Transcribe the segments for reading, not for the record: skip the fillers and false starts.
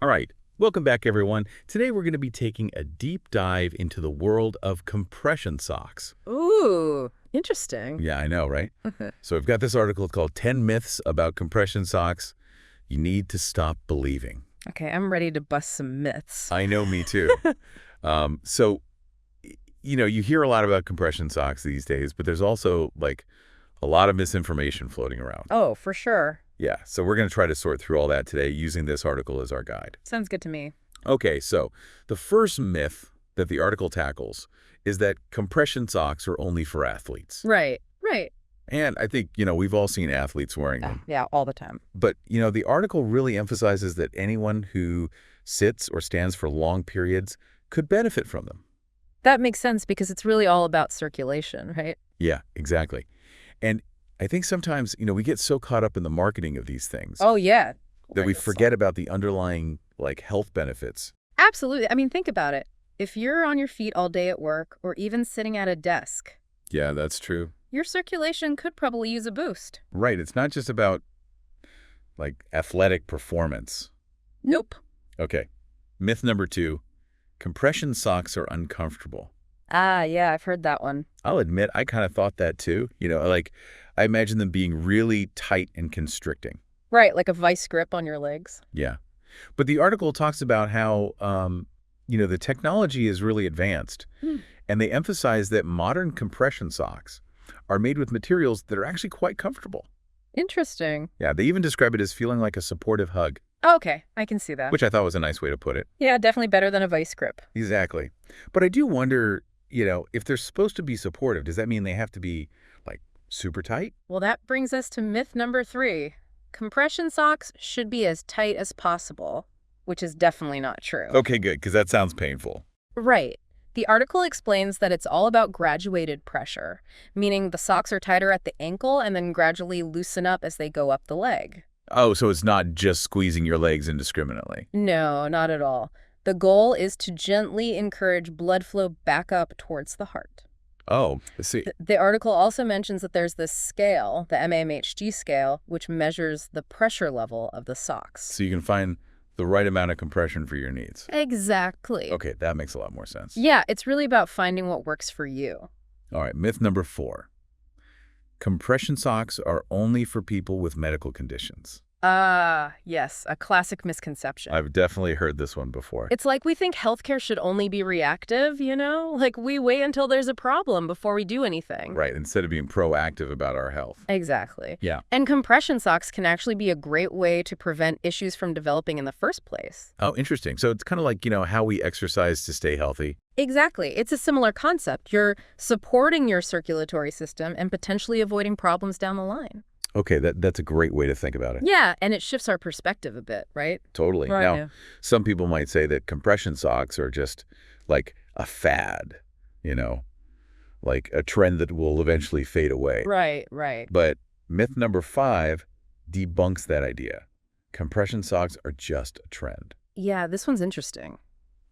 All right, welcome back, everyone. Today we're going to be taking a deep dive into the world of compression socks. Ooh, interesting. Yeah, I know, right? So we've got this article called 10 Myths About Compression Socks You Need to Stop Believing. Okay, I'm ready to bust some myths. I know, me too. So, you hear a lot about compression socks these days, but there's also, a lot of misinformation floating around. Oh, for sure. Yeah, so we're going to try to sort through all that today using this article as our guide. Sounds good to me. Okay, so the first myth that the article tackles is that compression socks are only for athletes. Right. And I think, we've all seen athletes wearing them. Yeah, all the time. But, the article really emphasizes that anyone who sits or stands for long periods could benefit from them. That makes sense because it's really all about circulation, right? Yeah, exactly. And I think sometimes, we get so caught up in the marketing of these things Oh, yeah. that we forget about the underlying, health benefits. Absolutely. I mean, think about it. If you're on your feet all day at work or even sitting at a desk, Yeah, that's true. your circulation could probably use a boost. Right. It's not just about, athletic performance. Nope. Okay. Myth number 2, compression socks are uncomfortable. Yeah, I've heard that one. I'll admit, I kind of thought that too. I imagine them being really tight and constricting. Right, like a vice grip on your legs. Yeah. But the article talks about how, the technology is really advanced. And they emphasize that modern compression socks are made with materials that are actually quite comfortable. Interesting. Yeah, they even describe it as feeling like a supportive hug, Okay, I can see that. which I thought was a nice way to put it. Yeah, definitely better than a vice grip. Exactly. But I do wonder, if they're supposed to be supportive, does that mean they have to be, super tight? Well, that brings us to myth number 3. Compression socks should be as tight as possible, which is definitely not true. Okay, good, because that sounds painful. Right. The article explains that it's all about graduated pressure, meaning the socks are tighter at the ankle and then gradually loosen up as they go up the leg. Oh, so it's not just squeezing your legs indiscriminately. No, not at all. The goal is to gently encourage blood flow back up towards the heart. Oh, let's see. The article also mentions that there's this scale, the MAMHG scale, which measures the pressure level of the socks. So you can find the right amount of compression for your needs. Exactly. Okay, that makes a lot more sense. Yeah, it's really about finding what works for you. All right, myth number 4. Compression socks are only for people with medical conditions. Yes, a classic misconception. I've definitely heard this one before. It's like we think healthcare should only be reactive, Like we wait until there's a problem before we do anything. Right, instead of being proactive about our health. Exactly. Yeah. And compression socks can actually be a great way to prevent issues from developing in the first place. Oh, interesting. So it's kind of like, how we exercise to stay healthy. Exactly. It's a similar concept. You're supporting your circulatory system and potentially avoiding problems down the line. Okay, that's a great way to think about it. Yeah, and it shifts our perspective a bit, right? Totally. Right. Now, some people might say that compression socks are just like a fad, like a trend that will eventually fade away. Right. But myth number 5 debunks that idea. Compression socks are just a trend. Yeah, this one's interesting.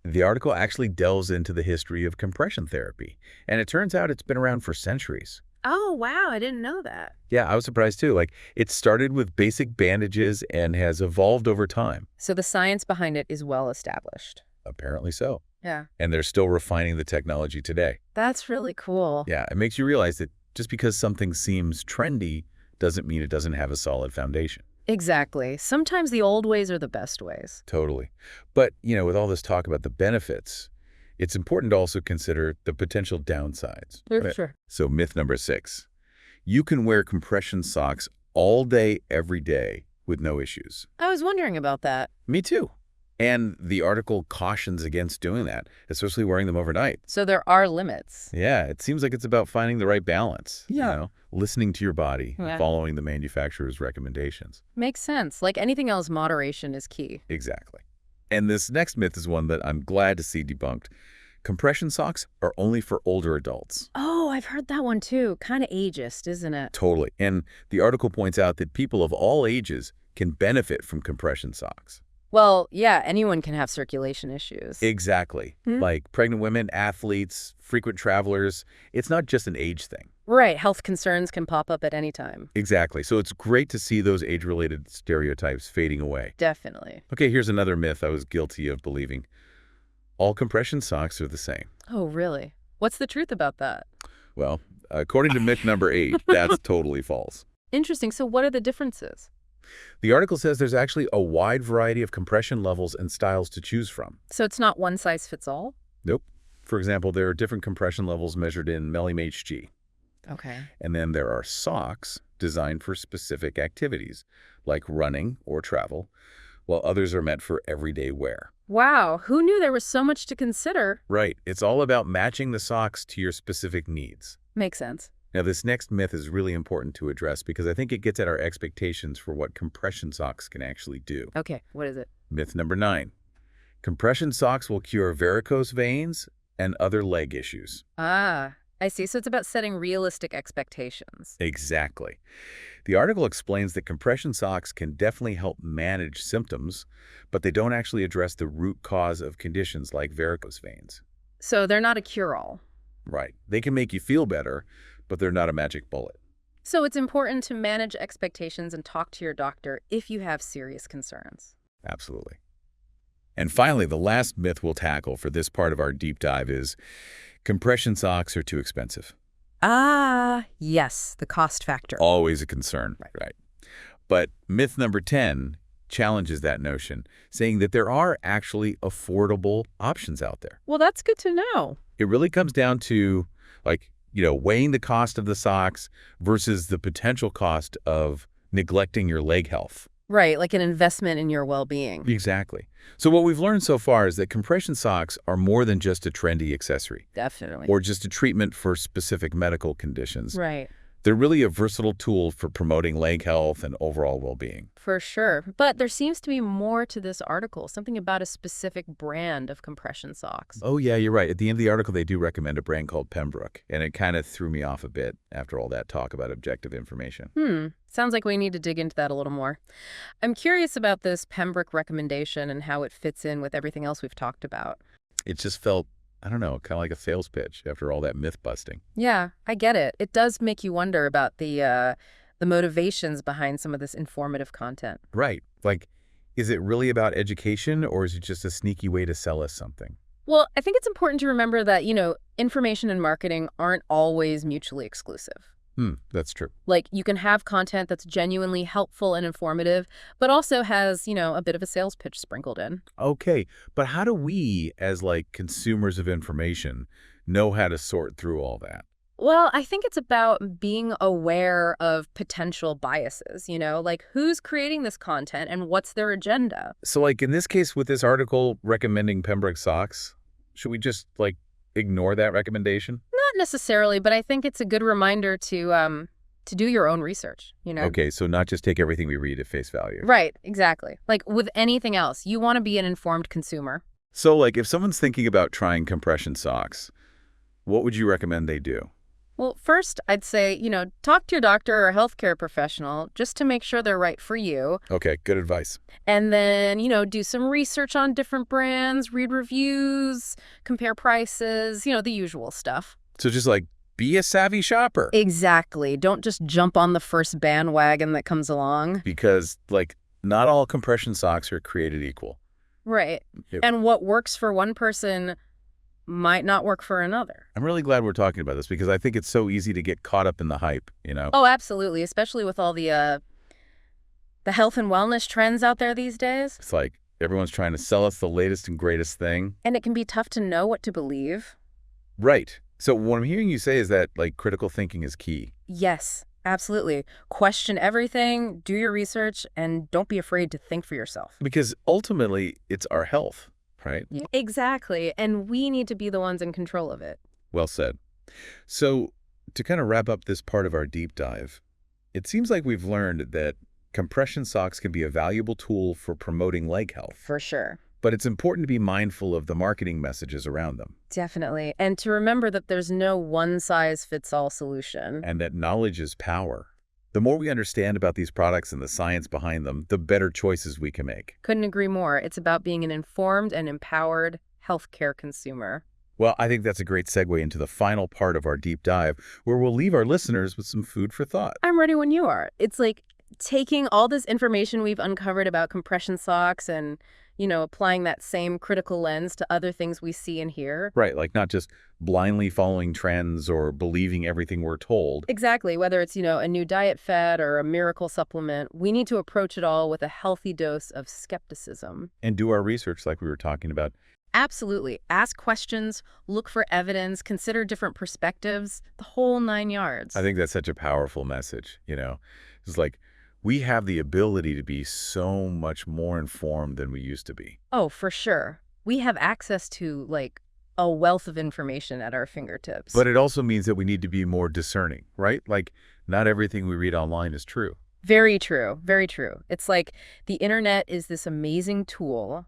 The article actually delves into the history of compression therapy, and it turns out it's been around for centuries. Oh, wow, I didn't know that. Yeah, I was surprised too. It started with basic bandages and has evolved over time. So the science behind it is well established. Apparently so. Yeah. And they're still refining the technology today. That's really cool. Yeah, it makes you realize that just because something seems trendy doesn't mean it doesn't have a solid foundation. Exactly. Sometimes the old ways are the best ways. Totally. But, with all this talk about the benefits, it's important to also consider the potential downsides. Sure. So myth number 6, you can wear compression socks all day, every day with no issues. I was wondering about that. Me too. And the article cautions against doing that, especially wearing them overnight. So there are limits. Yeah, it seems like it's about finding the right balance. Yeah. Listening to your body, Yeah. following the manufacturer's recommendations. Makes sense. Like anything else, moderation is key. Exactly. And this next myth is one that I'm glad to see debunked. Compression socks are only for older adults. Oh, I've heard that one too. Kind of ageist, isn't it? Totally. And the article points out that people of all ages can benefit from compression socks. Well, yeah, anyone can have circulation issues. Exactly. Like pregnant women, athletes, frequent travelers. It's not just an age thing. Right, health concerns can pop up at any time. Exactly. So it's great to see those age-related stereotypes fading away. Definitely. Okay, here's another myth I was guilty of believing. All compression socks are the same. Oh, really? What's the truth about that? Well, according to myth number 8, that's totally false. Interesting. So what are the differences? The article says there's actually a wide variety of compression levels and styles to choose from. So it's not one size fits all? Nope. For example, there are different compression levels measured in mmHg. Okay. And then there are socks designed for specific activities, like running or travel, while others are meant for everyday wear. Wow, who knew there was so much to consider? Right. It's all about matching the socks to your specific needs. Makes sense. Now, this next myth is really important to address because I think it gets at our expectations for what compression socks can actually do. Okay, what is it? Myth number 9. Compression socks will cure varicose veins and other leg issues. Ah, I see. So it's about setting realistic expectations. Exactly. The article explains that compression socks can definitely help manage symptoms, but they don't actually address the root cause of conditions like varicose veins. So they're not a cure-all. Right. They can make you feel better, but they're not a magic bullet. So it's important to manage expectations and talk to your doctor if you have serious concerns. Absolutely. And finally, the last myth we'll tackle for this part of our deep dive is compression socks are too expensive. Ah, yes, the cost factor. Always a concern. Right. But myth number 10 challenges that notion, saying that there are actually affordable options out there. Well, that's good to know. It really comes down to, weighing the cost of the socks versus the potential cost of neglecting your leg health. Right, like an investment in your well-being. Exactly. So what we've learned so far is that compression socks are more than just a trendy accessory. Definitely. Or just a treatment for specific medical conditions. Right. They're really a versatile tool for promoting leg health and overall well-being. For sure. But there seems to be more to this article, something about a specific brand of compression socks. Oh, yeah, you're right. At the end of the article, they do recommend a brand called Pembrook, and it kind of threw me off a bit after all that talk about objective information. Sounds like we need to dig into that a little more. I'm curious about this Pembrook recommendation and how it fits in with everything else we've talked about. It just felt, I don't know, kind of like a sales pitch after all that myth busting. Yeah, I get it. It does make you wonder about the motivations behind some of this informative content. Right. Like, is it really about education, or is it just a sneaky way to sell us something? Well, I think it's important to remember that, information and marketing aren't always mutually exclusive. That's true. Like, you can have content that's genuinely helpful and informative, but also has, a bit of a sales pitch sprinkled in. Okay, but how do we, as consumers of information, know how to sort through all that? Well, I think it's about being aware of potential biases, like who's creating this content and what's their agenda. So in this case with this article recommending Pembroke socks, should we just ignore that recommendation? Not necessarily, but I think it's a good reminder to do your own research, Okay, so not just take everything we read at face value. Right, exactly. Like with anything else, you want to be an informed consumer. So if someone's thinking about trying compression socks, what would you recommend they do? Well, first, I'd say, talk to your doctor or healthcare professional just to make sure they're right for you. Okay, good advice. And then, do some research on different brands, read reviews, compare prices, the usual stuff. So just be a savvy shopper. Exactly. Don't just jump on the first bandwagon that comes along. Because, not all compression socks are created equal. Right. Yep. And what works for one person might not work for another. I'm really glad we're talking about this because I think it's so easy to get caught up in the hype, Oh, absolutely. Especially with all the health and wellness trends out there these days. It's everyone's trying to sell us the latest and greatest thing. And it can be tough to know what to believe. Right. So what I'm hearing you say is that critical thinking is key. Yes, absolutely. Question everything, do your research, and don't be afraid to think for yourself. Because ultimately, it's our health, right? Yeah. Exactly. And we need to be the ones in control of it. Well said. So to kind of wrap up this part of our deep dive, it seems like we've learned that compression socks can be a valuable tool for promoting leg health. For sure. But it's important to be mindful of the marketing messages around them. Definitely. And to remember that there's no one-size-fits-all solution. And that knowledge is power. The more we understand about these products and the science behind them, the better choices we can make. Couldn't agree more. It's about being an informed and empowered healthcare consumer. Well, I think that's a great segue into the final part of our deep dive, where we'll leave our listeners with some food for thought. I'm ready when you are. It's like taking all this information we've uncovered about compression socks and, applying that same critical lens to other things we see and hear. Right, like not just blindly following trends or believing everything we're told. Exactly. Whether it's, a new diet fad or a miracle supplement, we need to approach it all with a healthy dose of skepticism. And do our research like we were talking about. Absolutely. Ask questions, look for evidence, consider different perspectives, the whole 9 yards. I think that's such a powerful message, It's like we have the ability to be so much more informed than we used to be. Oh, for sure. We have access to, a wealth of information at our fingertips. But it also means that we need to be more discerning, right? Like, not everything we read online is true. Very true. Very true. It's like the internet is this amazing tool,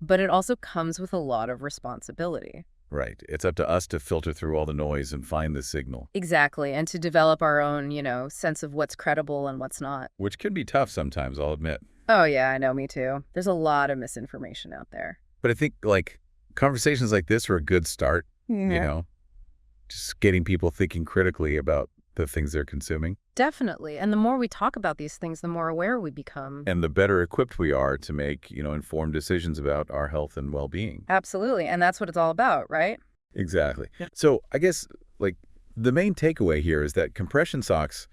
but it also comes with a lot of responsibility. Right. It's up to us to filter through all the noise and find the signal. Exactly. And to develop our own, sense of what's credible and what's not. Which can be tough sometimes, I'll admit. Oh, yeah, I know, me too. There's a lot of misinformation out there. But I think, conversations like this are a good start, just getting people thinking critically about the things they're consuming. Definitely. And the more we talk about these things, the more aware we become. And the better equipped we are to make, informed decisions about our health and well-being. Absolutely. And that's what it's all about, right? Exactly. Yeah. So I guess, the main takeaway here is that compression socks,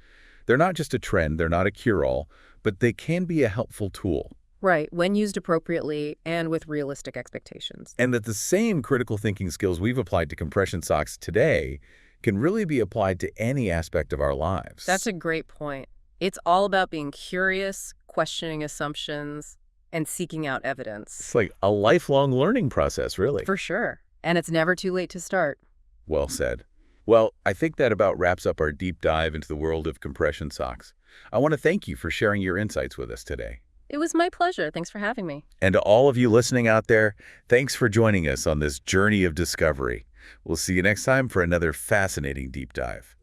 they're not just a trend, they're not a cure-all, but they can be a helpful tool. Right, when used appropriately and with realistic expectations. And that the same critical thinking skills we've applied to compression socks today can really be applied to any aspect of our lives. That's a great point. It's all about being curious, questioning assumptions, and seeking out evidence. It's like a lifelong learning process, really. For sure. And it's never too late to start. Well said. Well, I think that about wraps up our deep dive into the world of compression socks. I want to thank you for sharing your insights with us today. It was my pleasure. Thanks for having me. And to all of you listening out there, thanks for joining us on this journey of discovery. We'll see you next time for another fascinating deep dive.